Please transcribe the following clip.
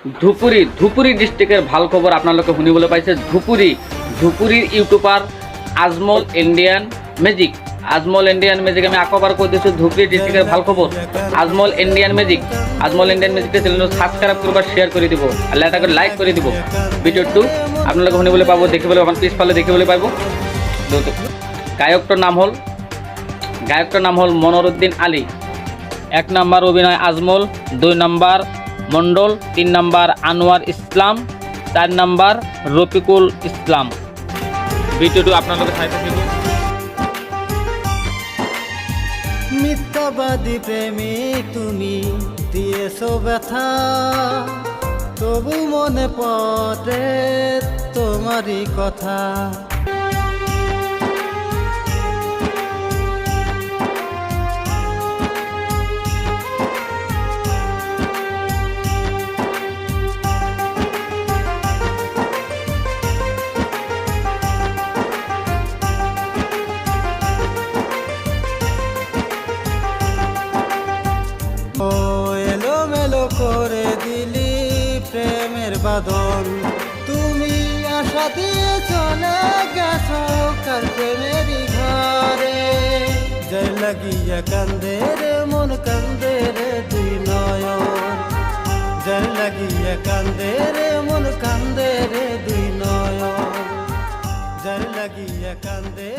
ধুপুরি ডিস্ট্রিক্টের ভাল খবর আপনালোকে শুনিবলৈ পাইছে। ধুপুরির ইউটিউবার আজমল ইন্ডিয়ান মেজিক আমি আকবার কৈ দিছোঁ। ধুপুরি ডিস্ট্রিক্টের ভাল খবর আজমল ইন্ডিয়ান মেজিক চ্যানেলটো সাবস্ক্রাইব কৰিব, শ্বেয়াৰ কৰি দিব আৰু এটা কৰি লাইক কৰি দিব। ভিডিঅ'টো আপোনালোকে শুনিবলৈ পাব, দেখিবলৈ পাব, পিছফালে দেখিবলৈ পাব। গায়কটোৰ নাম হ'ল মনৰুদ্দিন আলী। 1 নম্বৰ অভিনয় আজমল, 2 নম্বৰ মণ্ডল, 3 নম্বৰ আনোয়ার ইসলাম, 4 নম্বৰ রফিকুল ইসলাম। ভিডিওটো আপোনালোকে চাই থাকিব। মিথ্যাবাদী প্রেমিক তুমি দিয়েছো ব্যথা, তবু মনে পড়ে তোমারই কথা। ও এলোমেলো করে দিলি প্রেমের বাঁধন, তুমি আশা দিয়ে চলে গেছো কার প্রেমেরই ঘরে। যাই লাগিয়া কান্দে রে মন কান্দে রে দুই নয়ন, যাই লাগিয়া কান্দে রে মন কান্দে রে দুই নয়ন, যাই লাগিয়া কান্দে